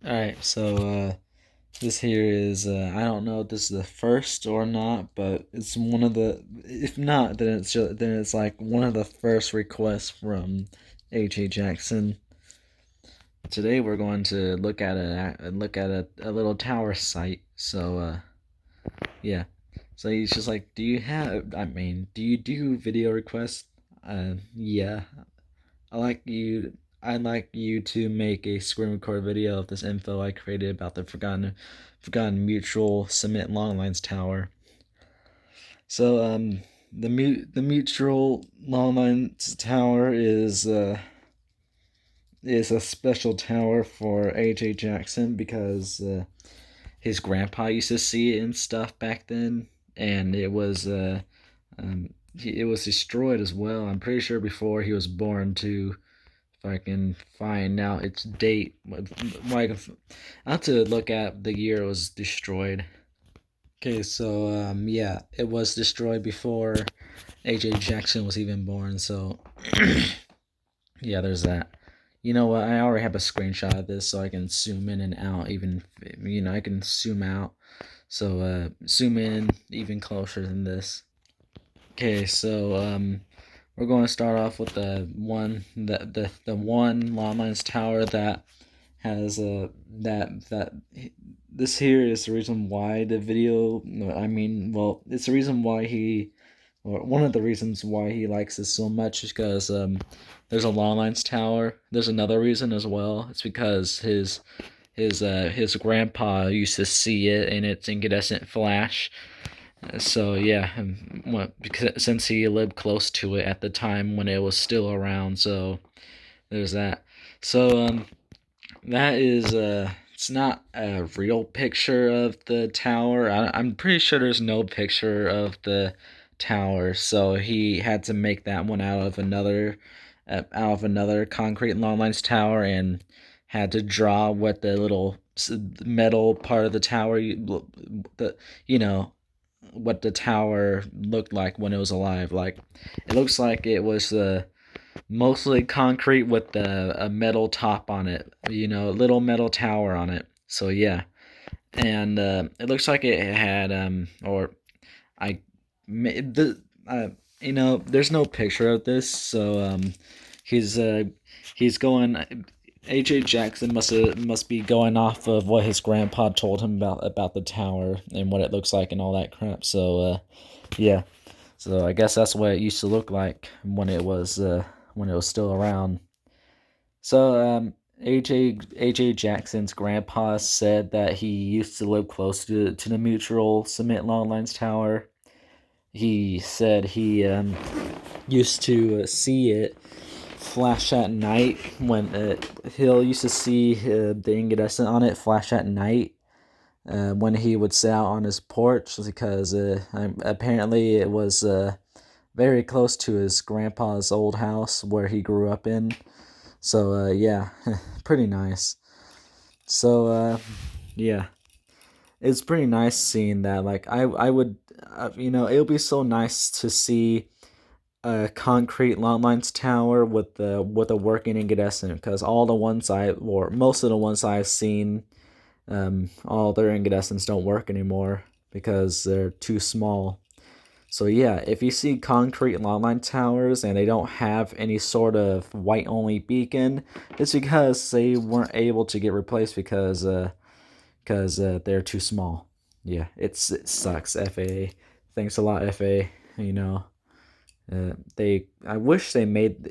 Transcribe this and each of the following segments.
Alright, so this here is I don't know if this is the first or not, but it's one of the if not then it's like one of the first requests from AJ Jackson. Today we're going to look at a little tower site. So yeah. So he's just like, do you do video requests? Yeah. I like you. I'd like you to make a screen record video of this info I created about the Forgotten Mutual Cement Longlines Tower. So the Mutual Longlines Tower is a special tower for AJ Jackson because his grandpa used to see it and stuff back then, and it was destroyed as well. I'm pretty sure before he was born too. If I can find out its date, I have to look at the year it was destroyed. Okay, so yeah, it was destroyed before AJ Jackson was even born. So yeah, there's that. You know what? I already have a screenshot of this, so I can zoom in and out. Even I can zoom out. So zoom in even closer than this. Okay, so we're going to start off with the one Lawman's Tower that has that this here is the reason why the video. I mean, well, it's the reason why or one of the reasons why he likes this so much is because there's a Lawlines Tower. There's another reason as well. It's because his grandpa used to see it in its incandescent flash. So yeah, because since he lived close to it at the time when it was still around, so there's that. So that is it's not a real picture of the tower. I'm pretty sure there's no picture of the tower, so he had to make that one out of another concrete long lines tower and had to draw what the little metal part of the tower the you know what the tower looked like when it was alive. Like it looks like it was mostly concrete with a metal top on it. A little metal tower on it. So yeah, and it looks like it had or I the there's no picture of this, so he's uh he's going. AJ Jackson must be going off of what his grandpa told him about the tower and what it looks like and all that crap. So yeah, so I guess that's what it used to look like when it was still around. So AJ Jackson's grandpa said that he used to live close to the Mutual Cement Long Lines Tower. He said he used to see it flash at night when he'll used to see the incandescent on it flash at night when he would sit out on his porch because apparently it was very close to his grandpa's old house where he grew up in. So yeah, pretty nice. So yeah, it's pretty nice seeing that. Like I would, it'll be so nice to see a concrete long lines tower with a working incandescent because all the ones or most of the ones I've seen, all their incandescents don't work anymore because they're too small. So yeah, if you see concrete longline towers and they don't have any sort of white only beacon, it's because they weren't able to get replaced because they're too small. Yeah, it sucks. FAA, thanks a lot, FAA. They I wish they made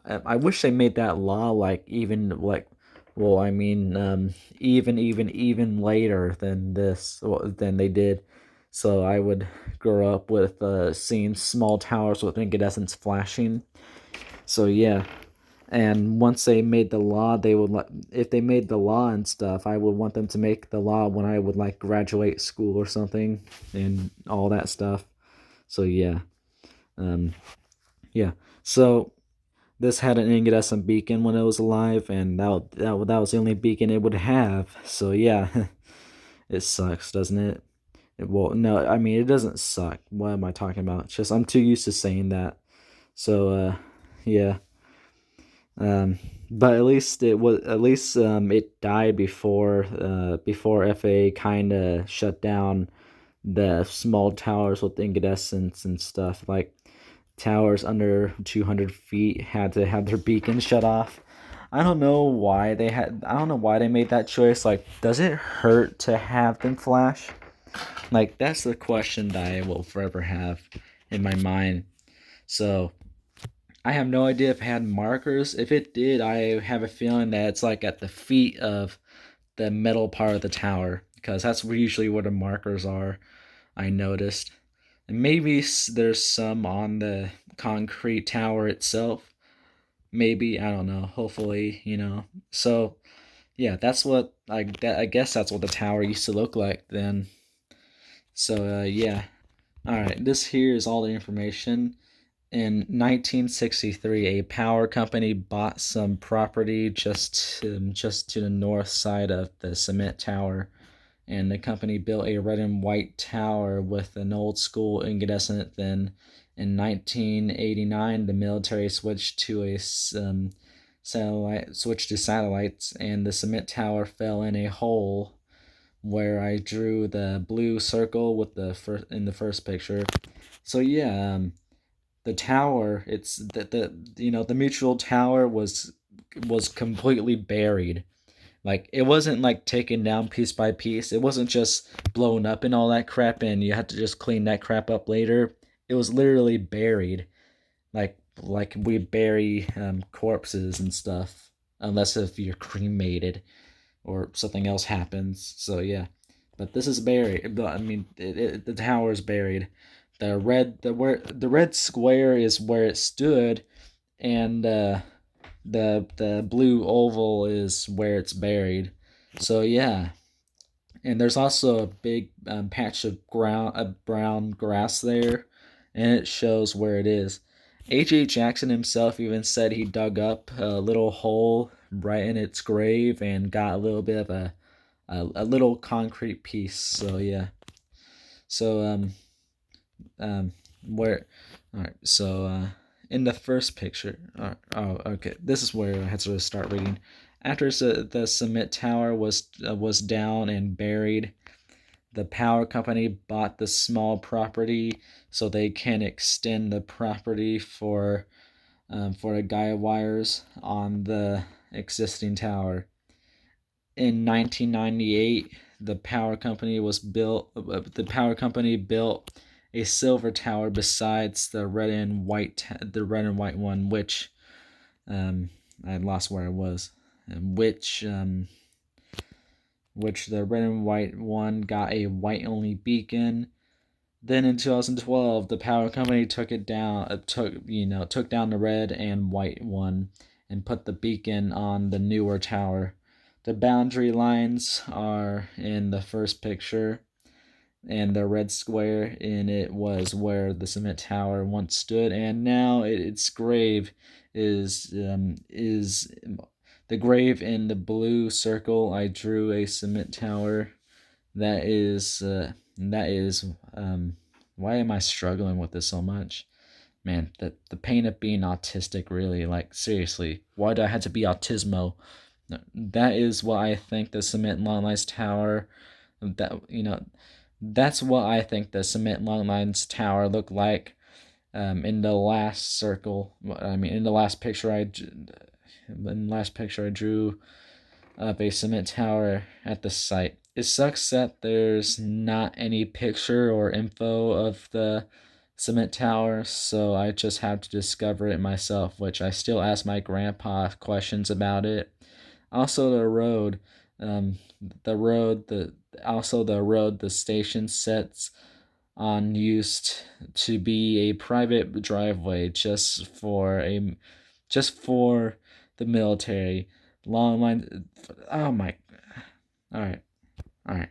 I wish they made that law like even like well I mean even later than than they did, so I would grow up with seeing small towers with incandescents flashing. So yeah, and once they made the law, they would if they made the law and stuff, I would want them to make the law when I would like graduate school or something and all that stuff. So yeah. um yeah. So this had an incandescent beacon when it was alive, and that was the only beacon it would have. So yeah, it sucks, doesn't it? Well, no, I mean it doesn't suck. What am I talking about? It's just I'm too used to saying that. So yeah. Um, but at least it died before FAA kind of shut down the small towers with incandescents and stuff. Like towers under 200 feet had to have their beacons shut off. I don't know why they made that choice. Like, does it hurt to have them flash? Like, that's the question that I will forever have in my mind. So I have no idea if it had markers. If it did, I have a feeling that it's like at the feet of the metal part of the tower, because that's usually where the markers are. I noticed. And maybe there's some on the concrete tower itself. Maybe, I don't know. Hopefully, So yeah, I guess that's what the tower used to look like then. So yeah. All right, this here is all the information. In 1963, a power company bought some property just to the north side of the cement tower, and the company built a red and white tower with an old school incandescent. Then, in 1989, the military switched to satellites, and the cement tower fell in a hole where I drew the blue circle with the first in the first picture. So yeah, the tower, it's the mutual tower was completely buried. Like, it wasn't like taken down piece by piece. It wasn't just blown up and all that crap and you had to just clean that crap up later. It was literally buried. Like we bury corpses and stuff, unless if you're cremated or something else happens. So yeah, but this is buried. I mean, the tower is buried. The red square is where it stood, and the blue oval is where it's buried. So yeah, and there's also a big patch of brown grass there, and it shows where it is. H.H. Jackson himself even said he dug up a little hole right in its grave and got a little bit of a little concrete piece. So yeah. So where all right. So in the first picture, oh okay, this is where I had to start reading. After the cement tower was down and buried, the power company bought the small property so they can extend the property for the guy wires on the existing tower. In 1998, the power company built a silver tower besides the red and white one, which I lost where I was, which the red and white one got a white only beacon. Then in 2012, the power company took it down, took down the red and white one and put the beacon on the newer tower. The boundary lines are in the first picture, and the red square in it was where the cement tower once stood, and now its grave is the grave in the blue circle. I drew a cement tower. That is why am I struggling with this so much? Man, the pain of being autistic, really, like, seriously, why do I have to be autismo? That is what I think the cement long lines tower that you know that's what I think the cement long lines tower looked like in the last circle. I mean, in the last picture I drew of a cement tower at the site. It sucks that there's not any picture or info of the cement tower, so I just have to discover it myself, which I still ask my grandpa questions about it. Also, um, the road the station sets on used to be a private driveway just for the military. Long line. Oh my. All right. All right.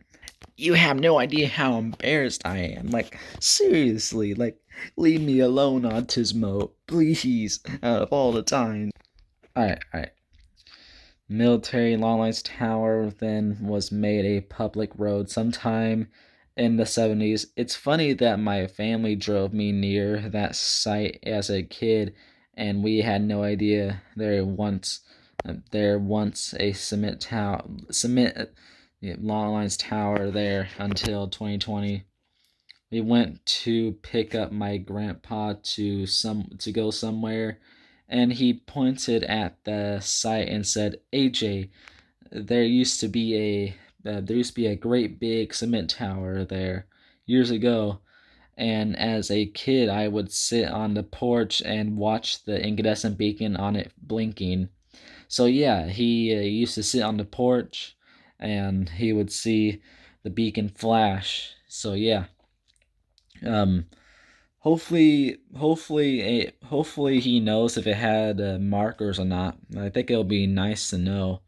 You have no idea how embarrassed I am. Like, seriously, like, leave me alone, Autismo. Please, out of all the time. Alright, alright. Military Long Lines Tower then was made a public road sometime in the 70s. It's funny that my family drove me near that site as a kid, and we had no idea there once a cement long lines tower there until 2020. We went to pick up my grandpa to go somewhere, and he pointed at the site and said, "AJ, there used to be a great big cement tower there years ago." And as a kid, I would sit on the porch and watch the incandescent beacon on it blinking. So yeah, he used to sit on the porch, and he would see the beacon flash. So yeah, um, hopefully he knows if it had markers or not. I think it'll be nice to know,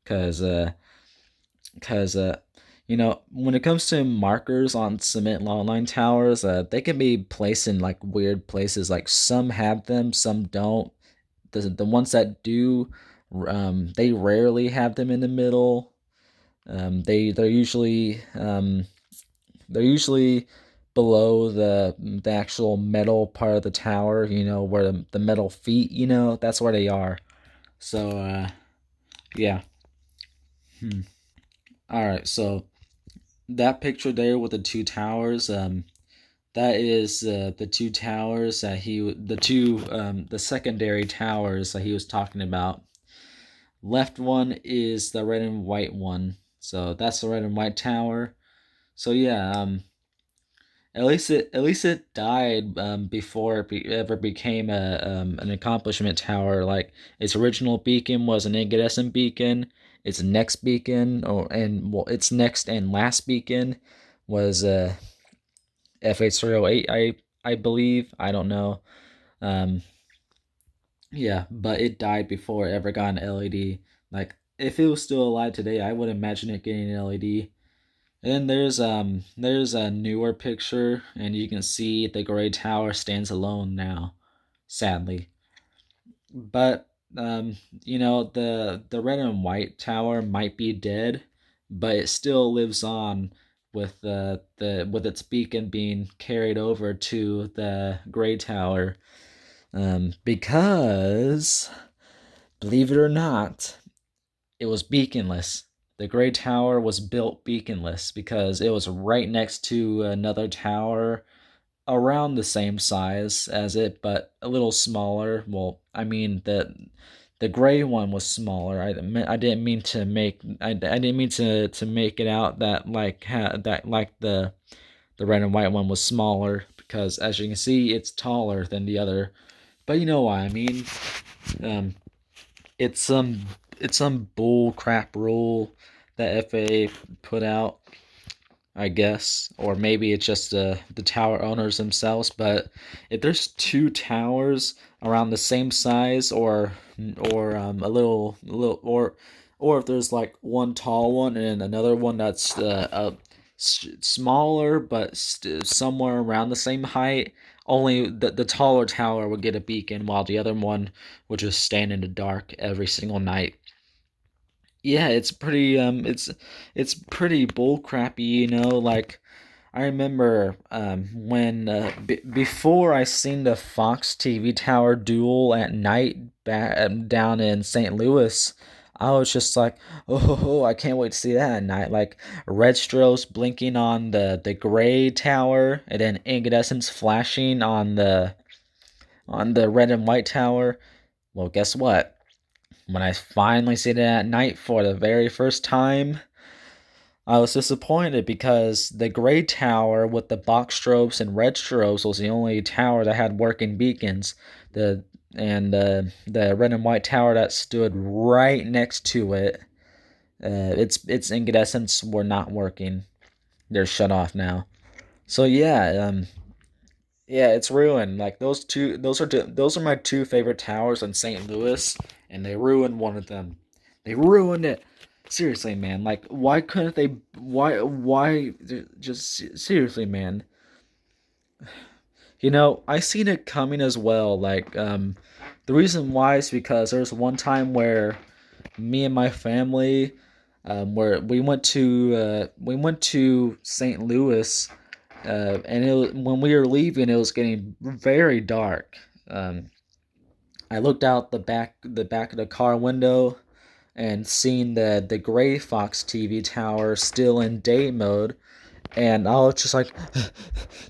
cause because when it comes to markers on cement long line towers, they can be placed in like weird places. Like some have them, some don't. The ones that do, they rarely have them in the middle. They're usually below the actual metal part of the tower. Where the metal feet. That's where they are. So yeah. Hmm. All right. So that picture there with the two towers, that is the two towers that the secondary towers that he was talking about. Left one is the red and white one, so that's the red and white tower. So yeah, at least it died before ever became an accomplishment tower. Like its original beacon was an incandescent beacon. Its next beacon, its next and last beacon was FH308. I believe. I don't know. Um, yeah, but it died before it ever got an LED. Like if it was still alive today, I would imagine it getting an LED. And then there's a newer picture, and you can see the gray tower stands alone now, sadly. But the red and white tower might be dead, but it still lives on with its beacon being carried over to the gray tower, because believe it or not, it was beaconless. The Gray Tower was built beaconless because it was right next to another tower around the same size as it, but a little smaller. Well, I mean the gray one was smaller. I didn't mean to make I didn't mean to make it out that the red and white one was smaller, because as you can see, it's taller than the other. But you know what I mean. Um, it's some bull crap rule that FAA put out, I guess, or maybe it's just the tower owners themselves. But if there's two towers around the same size, or a little, or if there's like one tall one and another one that's smaller but somewhere around the same height, only the taller tower would get a beacon, while the other one would just stand in the dark every single night. Yeah, it's pretty bull crappy, like I remember when before I seen the Fox TV tower duel at night down in St. Louis. I was just like, oh, I can't wait to see that at night. Like red strobes blinking on the gray tower, and then incandescents flashing on the red and white tower. Well, guess what? When I finally seen it at night for the very first time, I was disappointed because the gray tower with the box strobes and red strobes was the only tower that had working beacons. The red and white tower that stood right next to it, its incandescents were not working. They're shut off now. So yeah, it's ruined. Like those are my two favorite towers in St. Louis, and they ruined one of them. They ruined it. Seriously, man. Like, why couldn't they? Why? Just seriously, man. I seen it coming as well. Like, the reason why is because there was one time where me and my family, where we went to St. Louis, and when we were leaving, it was getting very dark. Um, I looked out the back of the car window and seen the Gray Fox TV tower still in day mode, and I was just like,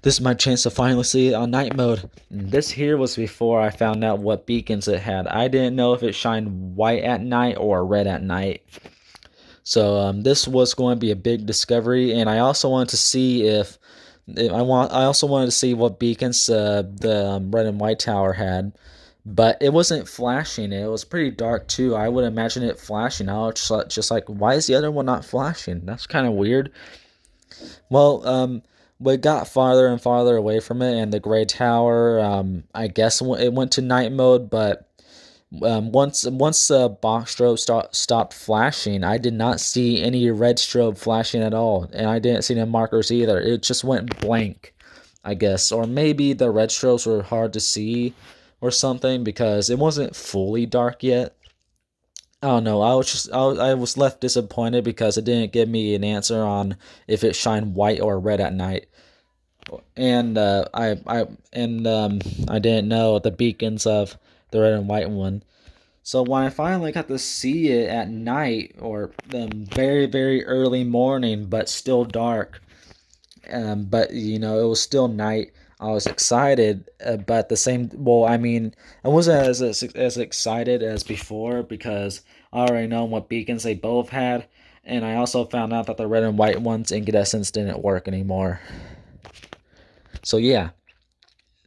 this is my chance to finally see it on night mode. And this here was before I found out what beacons it had. I didn't know if it shined white at night or red at night. So this was going to be a big discovery, and I also wanted to see if I also wanted to see what beacons the red and white tower had, but it wasn't flashing. It was pretty dark too. I would imagine it flashing. I was just like, why is the other one not flashing? That's kind of weird. Well, we got farther and farther away from it, and the gray tower, I guess it went to night mode, but once the box strobe stopped flashing, I did not see any red strobe flashing at all, and I didn't see any markers either. It just went blank, I guess, or maybe the red strobes were hard to see or something because it wasn't fully dark yet. I don't know. I was left disappointed because it didn't give me an answer on if it shined white or red at night, and I didn't know the beacons of the red and white one. So when I finally got to see it at night or very very early morning, but still dark, but it was still night. I was excited, but the same. Well, I mean, I wasn't as excited as before because I already know what beacons they both had, and I also found out that the red and white ones incandescents didn't work anymore. So yeah,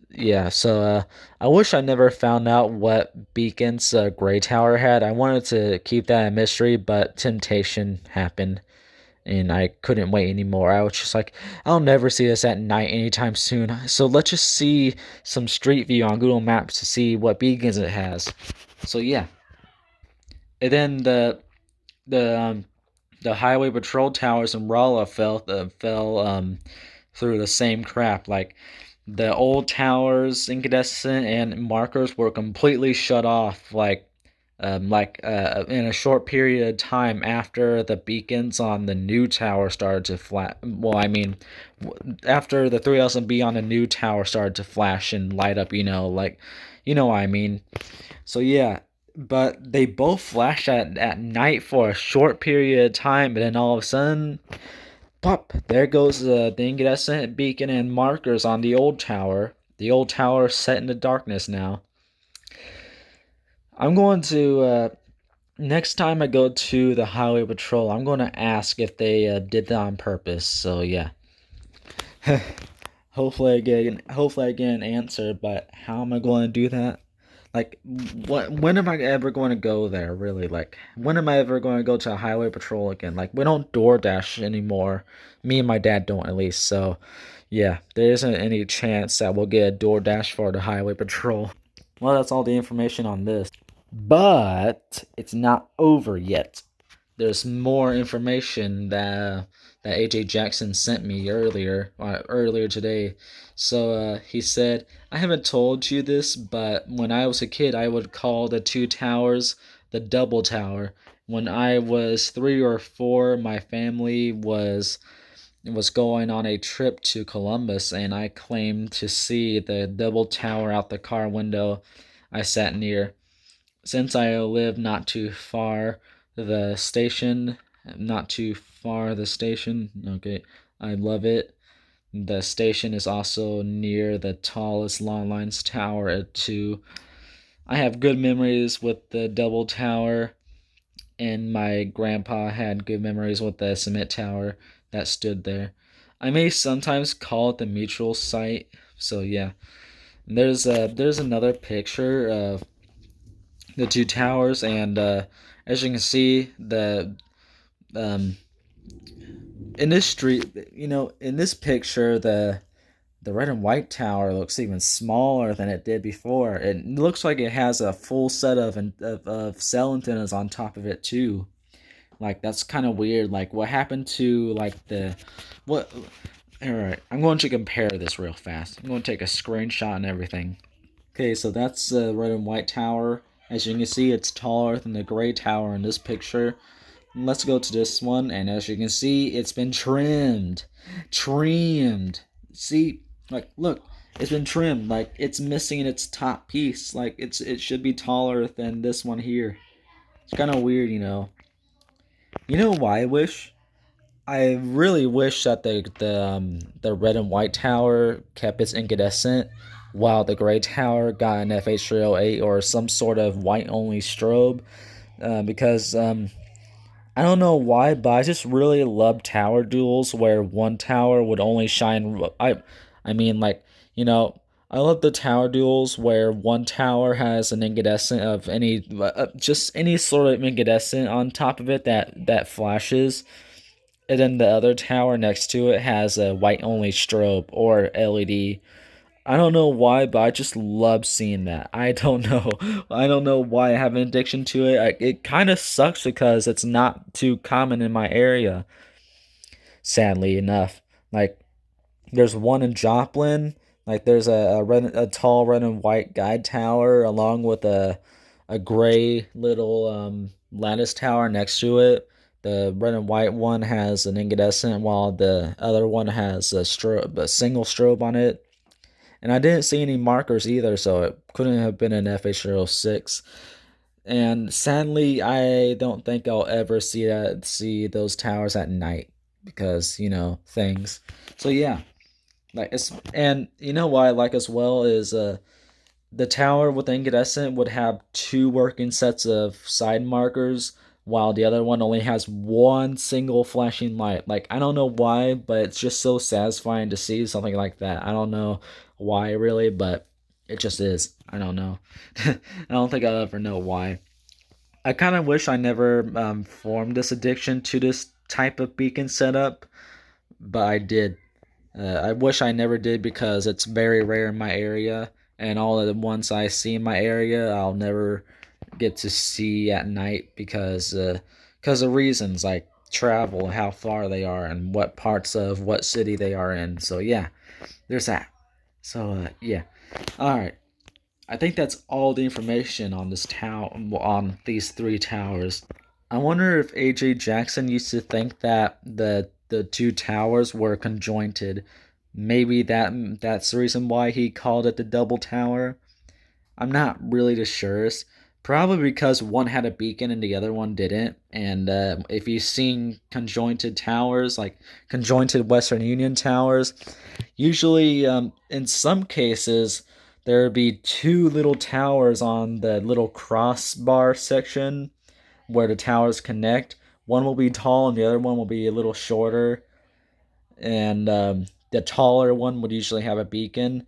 yeah. So I wish I never found out what beacons Gray Tower had. I wanted to keep that a mystery, but temptation happened and I couldn't wait anymore. I was just like, I'll never see this at night anytime soon. So let's just see some street view on Google Maps to see what beacons it has. So yeah, and then the highway patrol towers in Rolla fell through the same crap. Like the old towers, incandescent and markers were completely shut off. In a short period of time after the beacons on the new tower started to flash. Well, I mean, after the 3000B on the new tower started to flash and light up, you know what I mean. So yeah, but they both flashed at night for a short period of time, and then all of a sudden, pop! There goes the incandescent beacon and markers on the old tower. The old tower set in the darkness now. I'm going to next time I go to the highway patrol, I'm going to ask if they did that on purpose. So yeah, hopefully I get an answer. But how am I going to do that? Like, when am I ever going to go there? Really, like, when am I ever going to go to a highway patrol again? Like, we don't DoorDash anymore. Me and my dad don't, at least. So yeah, there isn't any chance that we'll get a DoorDash for the highway patrol. Well, that's all the information on this. But it's not over yet. There's more information that AJ Jackson sent me earlier today. So he said, I haven't told you this, but when I was a kid, I would call the two towers the double tower. When I was 3 or 4, my family was going on a trip to Columbus, and I claimed to see the double tower out the car window I sat near. Since I live not too far the station, okay, I love it. The station is also near the tallest long lines tower too. I have good memories with the double tower, and my grandpa had good memories with the cement tower that stood there. I may sometimes call it the mutual site. So yeah, there's another picture of the two towers, and as you can see, the um in this street, in this picture, the red and white tower looks even smaller than it did before. It looks like it has a full set of cell antennas on top of it too. Like, that's kind of weird. Like, what happened to like the what? All right, I'm going to compare this real fast. I'm going to take a screenshot and everything. Okay, so that's the red and white tower. As you can see, it's taller than the gray tower in this picture. Let's go to this one, and as you can see, it's been trimmed. See, like, look, It's been trimmed. Like it's missing its top piece. Like it should be taller than this one here. It's kind of weird, you know. You know why I wish? I really wish that the red and white tower kept its incandescent, while the gray tower got an FH308 or some sort of white only strobe. Because I don't know why, but I just really love tower duels where one tower would only shine. I mean, like, you know, I love the tower duels where one tower has an incandescent of any, just any sort of incandescent on top of it that flashes, and then the other tower next to it has a white only strobe or LED. I don't know why, but I just love seeing that. I don't know. I don't know why I have an addiction to it. It kind of sucks because it's not too common in my area, sadly enough. Like, there's one in Joplin. Like, there's a tall red and white guide tower along with a gray little lattice tower next to it. The red and white one has an incandescent, while the other one has a single strobe on it. And I didn't see any markers either, so it couldn't have been an FH06. And sadly, I don't think I'll ever see those towers at night because, you know, things. So yeah, like it's and you know what I like as well is the tower with the incandescent would have two working sets of side markers, while the other one only has one single flashing light. Like, I don't know why, but it's just so satisfying to see something like that. I don't know why really, but it just is. I don't know. I don't think I'll ever know why. I kind of wish I never formed this addiction to this type of beacon setup, but I did. I wish I never did because it's very rare in my area, and all of the ones I see in my area, I'll never get to see at night because of reasons like travel, how far they are, and what parts of what city they are in. So yeah, there's that. So yeah, all right. I think that's all the information on this town on these three towers. I wonder if AJ Jackson used to think that the two towers were conjointed. Maybe that's the reason why he called it the double tower. I'm not really too sure. Probably because one had a beacon and the other one didn't. And if you've seen conjointed towers, like conjointed Western Union towers, usually in some cases there would be two little towers on the little crossbar section where the towers connect. One will be tall and the other one will be a little shorter. And the taller one would usually have a beacon.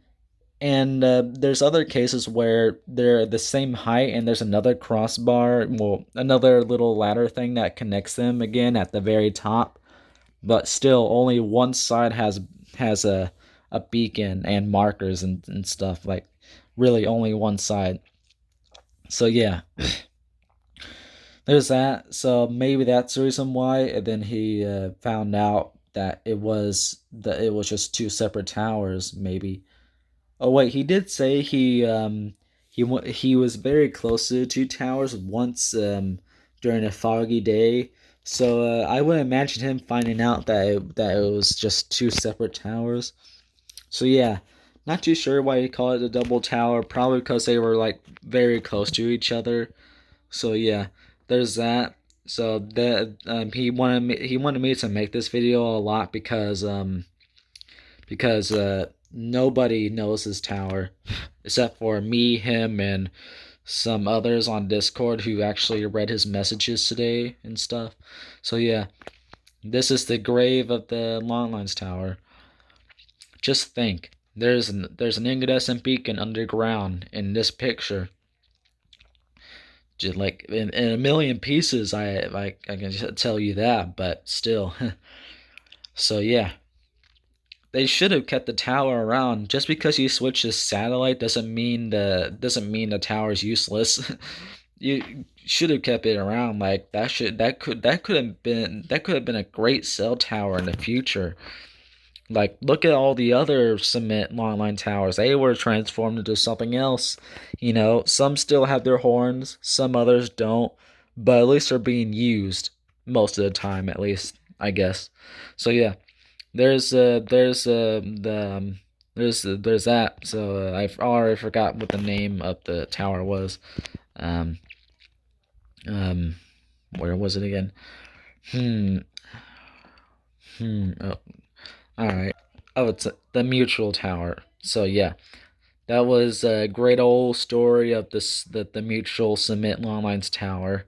And there's other cases where they're the same height and there's another crossbar, well, another little ladder thing that connects them again at the very top. But still, only one side has a beacon and markers and stuff. Like, really, only one side. So yeah, there's that. So maybe that's the reason why. And then he found out that it was just two separate towers. Maybe. Oh wait, he did say he was very close to the two towers once during a foggy day. So I would imagine him finding out that it was just two separate towers. So yeah, not too sure why he called it a double tower. Probably because they were like very close to each other. So yeah, there's that. So that he wanted me to make this video a lot because nobody knows his tower except for me, him, and some others on Discord who actually read his messages today and stuff. So yeah, this is the grave of the Longlines Tower. Just think, there's an incandescent beacon underground in this picture. Just like in a million pieces, I can tell you that, but still. So yeah, they should have kept the tower around. Just because you switch to satellite doesn't mean the tower is useless. You should have kept it around. Like that could have been a great cell tower in the future. Like, look at all the other cement longline towers. They were transformed into something else. You know, some still have their horns, some others don't, but at least they're being used most of the time, at least, I guess. So yeah, there's there's that. So I've already forgot what the name of the tower was. Um, um, where was it again? Hmm. Oh, all right. Oh, it's the Mutual Tower. So yeah, that was a great old story of the Mutual Cement Longlines Tower.